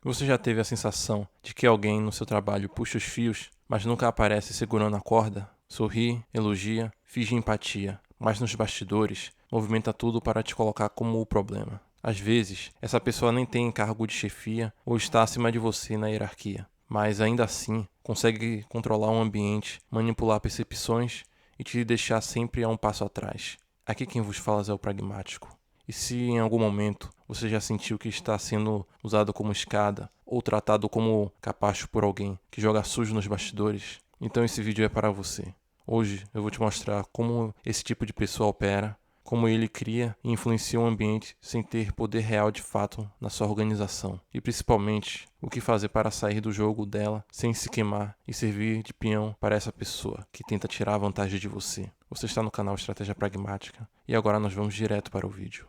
Você já teve a sensação de que alguém no seu trabalho puxa os fios, mas nunca aparece segurando a corda? Sorri, elogia, finge empatia, mas nos bastidores movimenta tudo para te colocar como o problema. Às vezes, essa pessoa nem tem cargo de chefia ou está acima de você na hierarquia, mas ainda assim consegue controlar o ambiente, manipular percepções e te deixar sempre a um passo atrás. Aqui quem vos fala é o pragmático. E se em algum momento você já sentiu que está sendo usado como escada ou tratado como capacho por alguém que joga sujo nos bastidores, então esse vídeo é para você. Hoje eu vou te mostrar como esse tipo de pessoa opera, como ele cria e influencia o ambiente sem ter poder real de fato na sua organização. E principalmente, o que fazer para sair do jogo dela sem se queimar e servir de peão para essa pessoa que tenta tirar a vantagem de você. Você está no canal Estratégia Pragmática e agora nós vamos direto para o vídeo.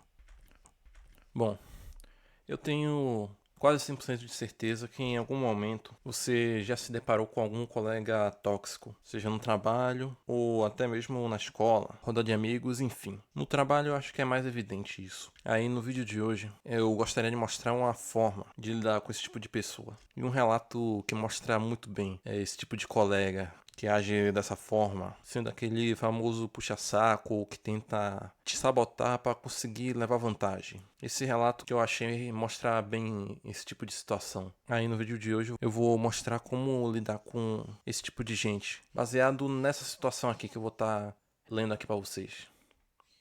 Bom, eu tenho quase 100% de certeza que em algum momento você já se deparou com algum colega tóxico, seja no trabalho ou até mesmo na escola, roda de amigos, enfim. No trabalho eu acho que é mais evidente isso. Aí no vídeo de hoje eu gostaria de mostrar uma forma de lidar com esse tipo de pessoa e um relato que mostra muito bem esse tipo de colega que age dessa forma, sendo aquele famoso puxa-saco que tenta te sabotar para conseguir levar vantagem. Esse relato que eu achei mostra bem esse tipo de situação. Aí no vídeo de hoje eu vou mostrar como lidar com esse tipo de gente, baseado nessa situação aqui que eu vou estar lendo aqui para vocês.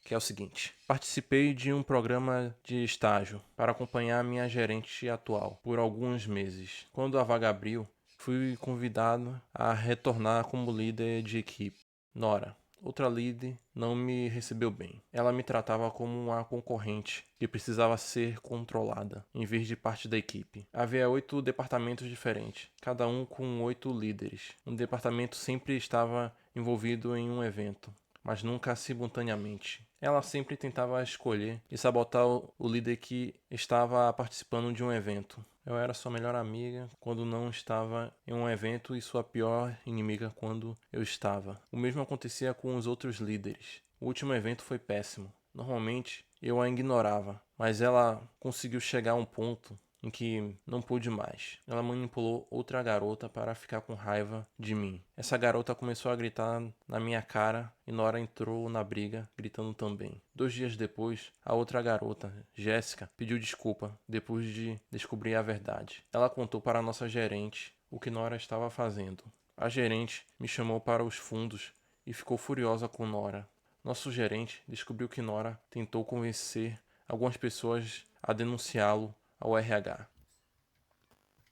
Que é o seguinte: participei de um programa de estágio para acompanhar minha gerente atual por alguns meses. Quando a vaga abriu, fui convidado a retornar como líder de equipe. Nora, outra líder, não me recebeu bem. Ela me tratava como uma concorrente que precisava ser controlada, em vez de parte da equipe. Havia 8 departamentos diferentes, cada um com 8 líderes. Um departamento sempre estava envolvido em um evento, mas nunca simultaneamente. Ela sempre tentava escolher e sabotar o líder que estava participando de um evento. Eu era sua melhor amiga quando não estava em um evento e sua pior inimiga quando eu estava. O mesmo acontecia com os outros líderes. O último evento foi péssimo. Normalmente eu a ignorava, mas ela conseguiu chegar a um ponto em que não pude mais. Ela manipulou outra garota para ficar com raiva de mim. Essa garota começou a gritar na minha cara e Nora entrou na briga, gritando também. 2 dias depois, a outra garota, Jéssica, pediu desculpa depois de descobrir a verdade. Ela contou para a nossa gerente o que Nora estava fazendo. A gerente me chamou para os fundos e ficou furiosa com Nora. Nosso gerente descobriu que Nora tentou convencer algumas pessoas a denunciá-lo ao RH.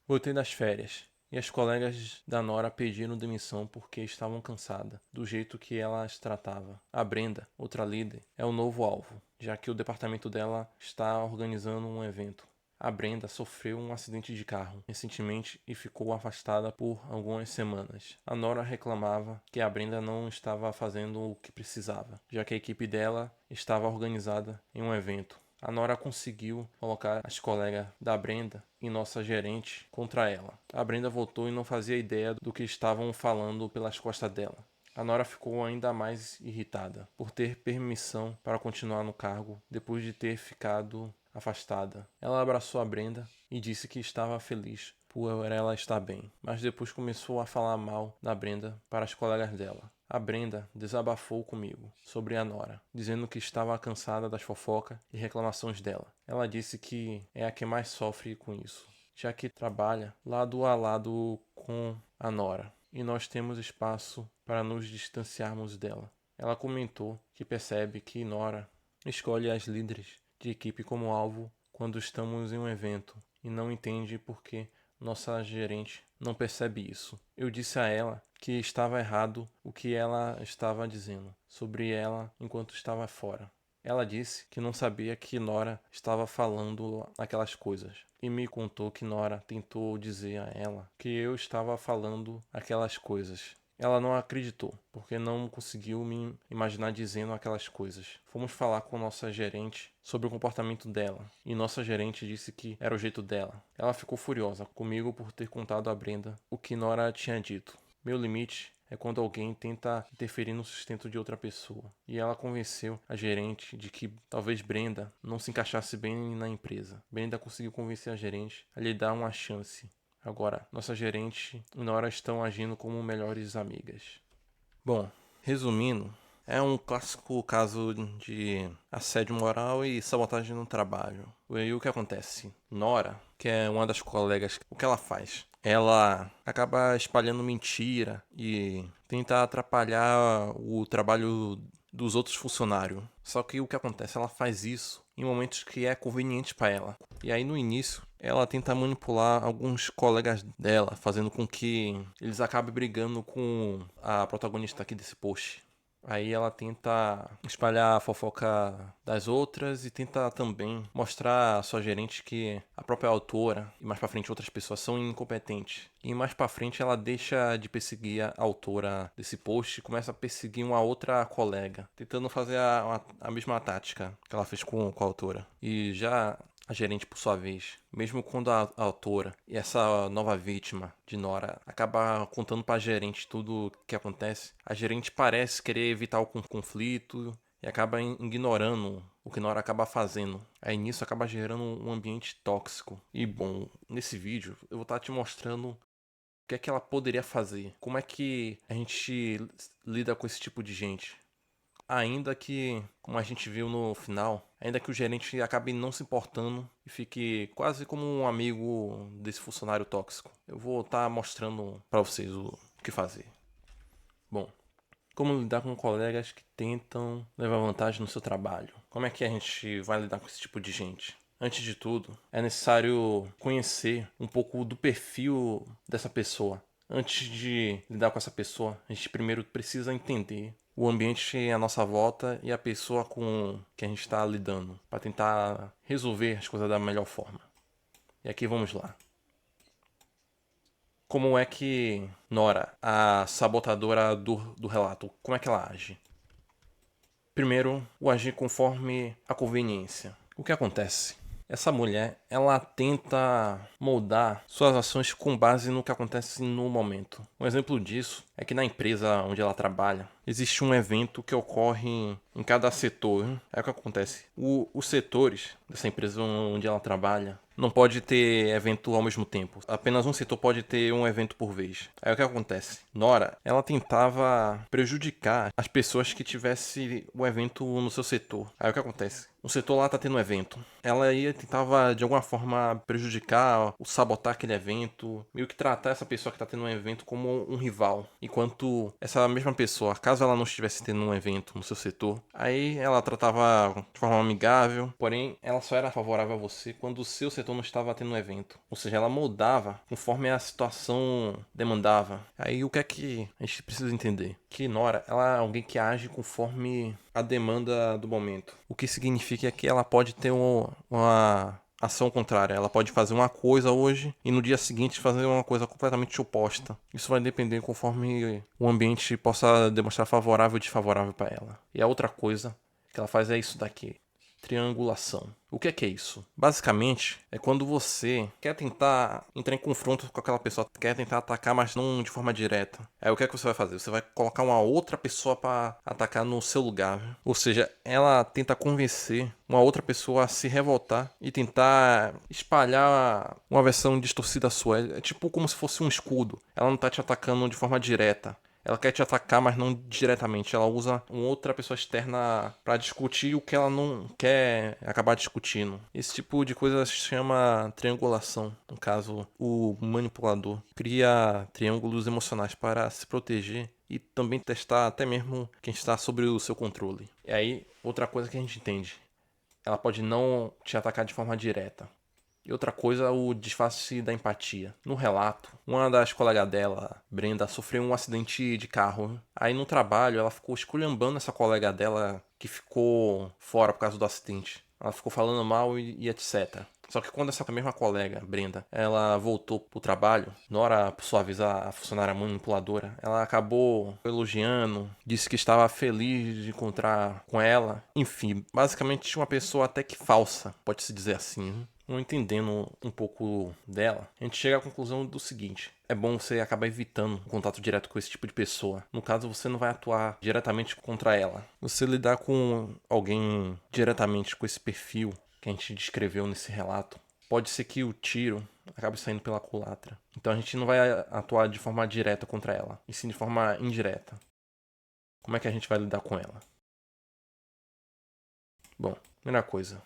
Voltei das férias e as colegas da Nora pediram demissão porque estavam cansadas do jeito que ela as tratava. A Brenda, outra líder, é o novo alvo, já que o departamento dela está organizando um evento. A Brenda sofreu um acidente de carro recentemente e ficou afastada por algumas semanas. A Nora reclamava que a Brenda não estava fazendo o que precisava, já que a equipe dela estava organizada em um evento. A Nora conseguiu colocar as colegas da Brenda e nossa gerente contra ela. A Brenda voltou e não fazia ideia do que estavam falando pelas costas dela. A Nora ficou ainda mais irritada por ter permissão para continuar no cargo depois de ter ficado afastada. Ela abraçou a Brenda e disse que estava feliz por ela estar bem, mas depois começou a falar mal da Brenda para as colegas dela. A Brenda desabafou comigo sobre a Nora, dizendo que estava cansada das fofocas e reclamações dela. Ela disse que é a que mais sofre com isso, já que trabalha lado a lado com a Nora, e nós temos espaço para nos distanciarmos dela. Ela comentou que percebe que Nora escolhe as líderes de equipe como alvo quando estamos em um evento e não entende por que nossa gerente não percebe isso. Eu disse a ela que estava errado o que ela estava dizendo sobre ela enquanto estava fora. Ela disse que não sabia que Nora estava falando aquelas coisas e me contou que Nora tentou dizer a ela que eu estava falando aquelas coisas. Ela não acreditou, porque não conseguiu me imaginar dizendo aquelas coisas. Fomos falar com nossa gerente sobre o comportamento dela, e nossa gerente disse que era o jeito dela. Ela ficou furiosa comigo por ter contado a Brenda o que Nora tinha dito. Meu limite é quando alguém tenta interferir no sustento de outra pessoa. E ela convenceu a gerente de que talvez Brenda não se encaixasse bem na empresa. Brenda conseguiu convencer a gerente a lhe dar uma chance. Agora, nossa gerente e Nora estão agindo como melhores amigas. Bom, resumindo, é um clássico caso de assédio moral e sabotagem no trabalho. E o que acontece? Nora, que é uma das colegas, o que ela faz? Ela acaba espalhando mentira e tenta atrapalhar o trabalho dos outros funcionários. Só que o que acontece? Ela faz isso em momentos que é conveniente para ela. E aí no início, ela tenta manipular alguns colegas dela, fazendo com que eles acabem brigando com a protagonista aqui desse post. Aí ela tenta espalhar a fofoca das outras e tenta também mostrar à sua gerente que a própria autora e mais pra frente outras pessoas são incompetentes. E mais pra frente ela deixa de perseguir a autora desse post e começa a perseguir uma outra colega, tentando fazer a mesma tática que ela fez com a autora. E já a gerente, por sua vez, mesmo quando a autora e essa nova vítima de Nora acaba contando pra gerente tudo o que acontece, a gerente parece querer evitar o conflito e acaba ignorando o que Nora acaba fazendo. Aí nisso acaba gerando um ambiente tóxico. E bom, nesse vídeo eu vou estar te mostrando o que é que ela poderia fazer. Como é que a gente lida com esse tipo de gente. Ainda que, como a gente viu no final, ainda que o gerente acabe não se importando e fique quase como um amigo desse funcionário tóxico. Eu vou estar mostrando para vocês o que fazer. Bom, como lidar com colegas que tentam levar vantagem no seu trabalho? Como é que a gente vai lidar com esse tipo de gente? Antes de tudo, é necessário conhecer um pouco do perfil dessa pessoa. Antes de lidar com essa pessoa, a gente primeiro precisa entender o ambiente à nossa volta e a pessoa com que a gente está lidando, para tentar resolver as coisas da melhor forma. E aqui vamos lá. Como é que Nora, a sabotadora do relato, como é que ela age? Primeiro, o agir conforme a conveniência. O que acontece? Essa mulher, ela tenta moldar suas ações com base no que acontece no momento. Um exemplo disso é que na empresa onde ela trabalha, existe um evento que ocorre em cada setor. É o que acontece. Os setores dessa empresa onde ela trabalha não pode ter evento ao mesmo tempo. Apenas um setor pode ter um evento por vez. Aí o que acontece? Nora, ela tentava prejudicar as pessoas que tivessem o evento no seu setor. Aí o que acontece? O setor lá tá tendo um evento. Ela ia tentava de alguma forma prejudicar ou sabotar aquele evento, meio que tratar essa pessoa que tá tendo um evento como um rival. Enquanto essa mesma pessoa, caso ela não estivesse tendo um evento no seu setor, aí ela tratava de forma amigável, porém ela só era favorável a você quando o seu setor não estava tendo um evento. Ou seja, ela moldava conforme a situação demandava. Aí o que é que a gente precisa entender? Que Nora, ela é alguém que age conforme a demanda do momento. O que significa que ela pode ter uma ação contrária. Ela pode fazer uma coisa hoje e no dia seguinte fazer uma coisa completamente oposta. Isso vai depender conforme o ambiente possa demonstrar favorável ou desfavorável para ela. E a outra coisa que ela faz é isso daqui. Triangulação. O que é isso? Basicamente, é quando você quer tentar entrar em confronto com aquela pessoa, quer tentar atacar, mas não de forma direta. Aí o que é que você vai fazer? Você vai colocar uma outra pessoa para atacar no seu lugar. Viu? Ou seja, ela tenta convencer uma outra pessoa a se revoltar e tentar espalhar uma versão distorcida sua. É tipo como se fosse um escudo. Ela não tá te atacando de forma direta. Ela quer te atacar, mas não diretamente. Ela usa uma outra pessoa externa para discutir o que ela não quer acabar discutindo. Esse tipo de coisa se chama triangulação. No caso, o manipulador cria triângulos emocionais para se proteger e também testar até mesmo quem está sob o seu controle. E aí, outra coisa que a gente entende. Ela pode não te atacar de forma direta. E outra coisa, o disfarce da empatia. No relato, uma das colegas dela, Brenda, sofreu um acidente de carro. Aí no trabalho, ela ficou esculhambando essa colega dela que ficou fora por causa do acidente. Ela ficou falando mal e etc. Só que quando essa mesma colega, Brenda, ela voltou pro trabalho, Nora, por sua vez, a funcionária manipuladora, ela acabou elogiando, disse que estava feliz de encontrar com ela. Enfim, basicamente uma pessoa até que falsa, pode-se dizer assim. Não entendendo um pouco dela, a gente chega à conclusão do seguinte: é bom você acabar evitando o contato direto com esse tipo de pessoa. No caso, você não vai atuar diretamente contra ela. Você lidar com alguém diretamente com esse perfil que a gente descreveu nesse relato, pode ser que o tiro acabe saindo pela culatra. Então a gente não vai atuar de forma direta contra ela, e sim de forma indireta. Como é que a gente vai lidar com ela? Bom, primeira coisa,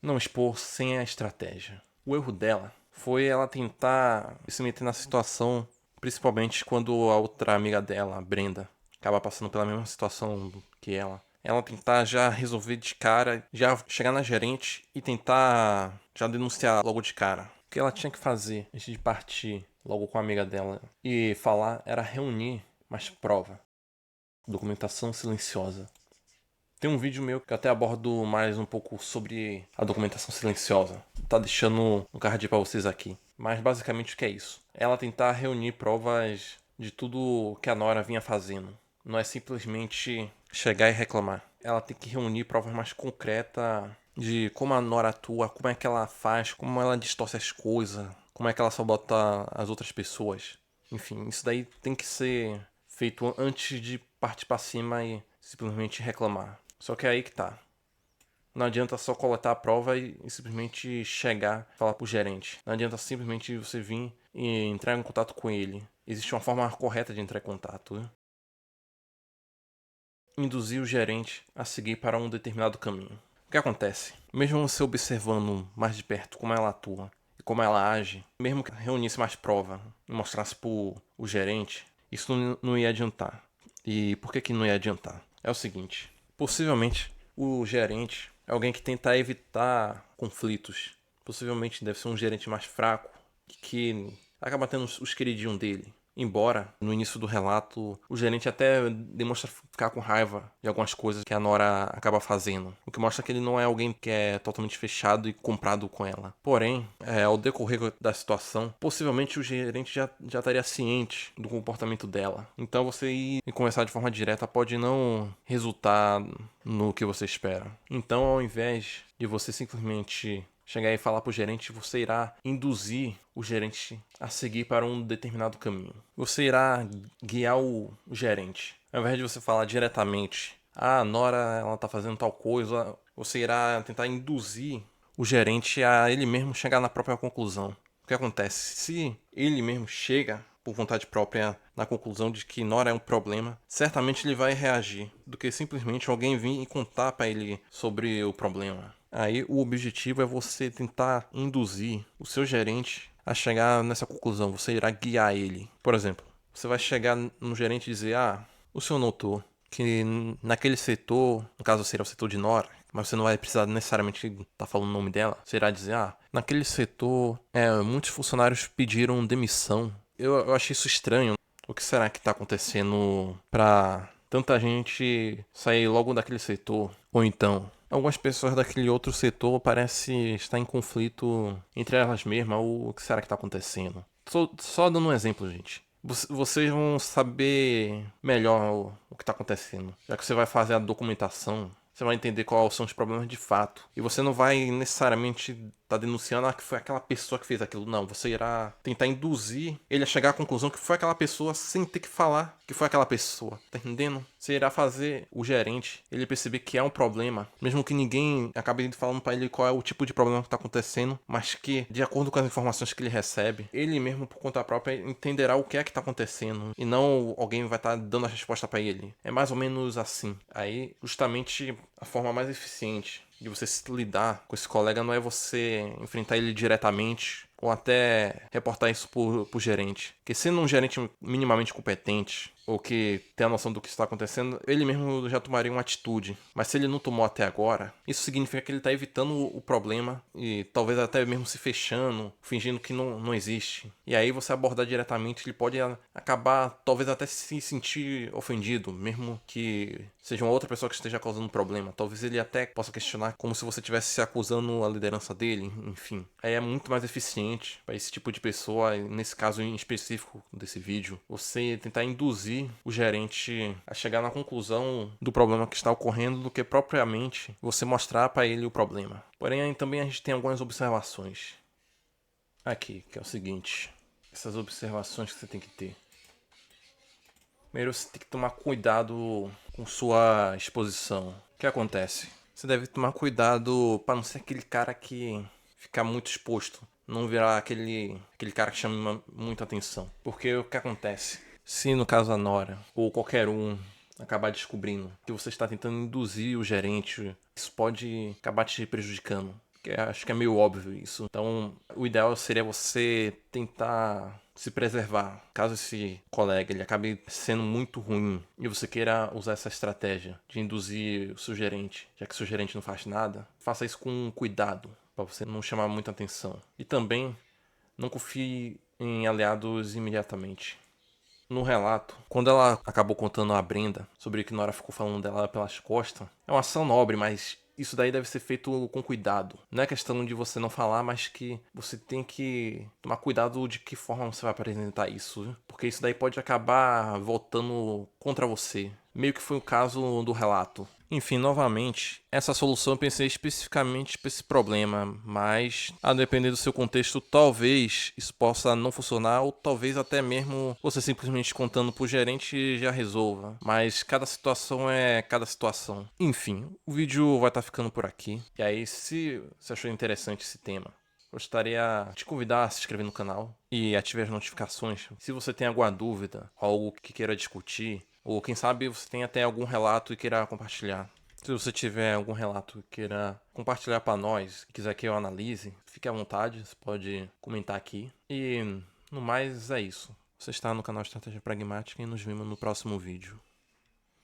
não expor sem a estratégia. O erro dela foi ela tentar se meter na situação, principalmente quando a outra amiga dela, a Brenda, acaba passando pela mesma situação que ela. Ela tentar já resolver de cara, já chegar na gerente e tentar já denunciar logo de cara. O que ela tinha que fazer antes de partir logo com a amiga dela e falar era reunir mais prova. Documentação silenciosa. Tem um vídeo meu que eu até abordo mais um pouco sobre a documentação silenciosa. Tá deixando um card pra vocês aqui. Mas basicamente o que é isso? Ela tentar reunir provas de tudo que a Nora vinha fazendo. Não é simplesmente chegar e reclamar. Ela tem que reunir provas mais concretas de como a Nora atua, como é que ela faz, como ela distorce as coisas, como é que ela sabota as outras pessoas. Enfim, isso daí tem que ser feito antes de partir pra cima e simplesmente reclamar. Só que é aí que tá. Não adianta só coletar a prova e simplesmente chegar e falar pro gerente. Não adianta simplesmente você vir e entrar em contato com ele. Existe uma forma correta de entrar em contato, né? Induzir o gerente a seguir para um determinado caminho. O que acontece? Mesmo você observando mais de perto como ela atua e como ela age, mesmo que reunisse mais prova e mostrasse pro o gerente, isso não ia adiantar. E por que que não ia adiantar? É o seguinte, possivelmente o gerente é alguém que tenta evitar conflitos. Possivelmente deve ser um gerente mais fraco, que acaba tendo os queridinhos dele. Embora, no início do relato, o gerente até demonstra ficar com raiva de algumas coisas que a Nora acaba fazendo. O que mostra que ele não é alguém que é totalmente fechado e comprado com ela. Porém, ao decorrer da situação, possivelmente o gerente já estaria ciente do comportamento dela. Então você ir e conversar de forma direta pode não resultar no que você espera. Então, ao invés de você simplesmente chegar e falar para o gerente, você irá induzir o gerente a seguir para um determinado caminho. Você irá guiar o gerente. Ao invés de você falar diretamente, a Nora ela tá fazendo tal coisa, você irá tentar induzir o gerente a ele mesmo chegar na própria conclusão. O que acontece? Se ele mesmo chega por vontade própria na conclusão de que Nora é um problema, certamente ele vai reagir do que simplesmente alguém vir e contar para ele sobre o problema. Aí o objetivo é você tentar induzir o seu gerente a chegar nessa conclusão. Você irá guiar ele. Por exemplo, você vai chegar no gerente e dizer: Ah, o senhor notou que naquele setor, no caso seria o setor de Nora, mas você não vai precisar necessariamente estar falando o nome dela. Você irá dizer: Ah, naquele setor, muitos funcionários pediram demissão. Eu achei isso estranho. O que será que está acontecendo para tanta gente sair logo daquele setor? Ou então, algumas pessoas daquele outro setor parecem estar em conflito entre elas mesmas. Ou o que será que está acontecendo? Só dando um exemplo, gente. Vocês vão saber melhor o que está acontecendo. Já que você vai fazer a documentação, você vai entender quais são os problemas de fato. E você não vai necessariamente estar denunciando que foi aquela pessoa que fez aquilo. Não, você irá tentar induzir ele a chegar à conclusão que foi aquela pessoa sem ter que falar que foi aquela pessoa. Tá entendendo? Você irá fazer o gerente ele perceber que é um problema, mesmo que ninguém acabe falando para ele qual é o tipo de problema que está acontecendo, mas que, de acordo com as informações que ele recebe, ele mesmo por conta própria entenderá o que é que está acontecendo e não alguém vai estar dando a resposta para ele. É mais ou menos assim. Aí, justamente a forma mais eficiente de você se lidar com esse colega não é você enfrentar ele diretamente ou até reportar isso pro gerente. Porque sendo um gerente minimamente competente, ou que tem a noção do que está acontecendo, ele mesmo já tomaria uma atitude. Mas se ele não tomou até agora, isso significa que ele está evitando o problema e talvez até mesmo se fechando, fingindo que não existe. E aí você abordar diretamente, ele pode acabar talvez até se sentir ofendido, mesmo que seja uma outra pessoa que esteja causando problema. Talvez ele até possa questionar como se você estivesse se acusando a liderança dele, enfim. Aí é muito mais eficiente para esse tipo de pessoa, nesse caso em específico desse vídeo, você tentar induzir induzir o gerente a chegar na conclusão do problema que está ocorrendo do que propriamente você mostrar para ele o problema. Porém, também a gente tem algumas observações aqui, que é o seguinte. Essas observações que você tem que ter. Primeiro, você tem que tomar cuidado com sua exposição. O que acontece? Você deve tomar cuidado para não ser aquele cara que fica muito exposto. Não virar aquele cara que chama muita atenção. Porque o que acontece? Se no caso a Nora, ou qualquer um, acabar descobrindo que você está tentando induzir o gerente, isso pode acabar te prejudicando. Acho que é meio óbvio isso. Então, o ideal seria você tentar se preservar. Caso esse colega ele acabe sendo muito ruim e você queira usar essa estratégia de induzir o seu gerente, já que o seu gerente não faz nada, faça isso com cuidado, para você não chamar muita atenção. E também, não confie em aliados imediatamente. No relato, quando ela acabou contando a Brenda sobre o que Nora ficou falando dela pelas costas, é uma ação nobre, mas isso daí deve ser feito com cuidado. Não é questão de você não falar, mas que você tem que tomar cuidado de que forma você vai apresentar isso, viu? Porque isso daí pode acabar voltando contra você. Meio que foi o caso do relato. Enfim, novamente, essa solução eu pensei especificamente para esse problema, mas a depender do seu contexto, talvez isso possa não funcionar ou talvez até mesmo você simplesmente contando pro gerente já resolva. Mas cada situação é cada situação. Enfim, o vídeo vai estar ficando por aqui. E aí, se você achou interessante esse tema, gostaria de te convidar a se inscrever no canal e ativar as notificações. Se você tem alguma dúvida, algo que queira discutir, ou quem sabe você tem até algum relato e queira compartilhar. Se você tiver algum relato e queira compartilhar para nós, quiser que eu analise, fique à vontade, você pode comentar aqui. E no mais é isso. Você está no canal Estratégia Pragmática e nos vemos no próximo vídeo.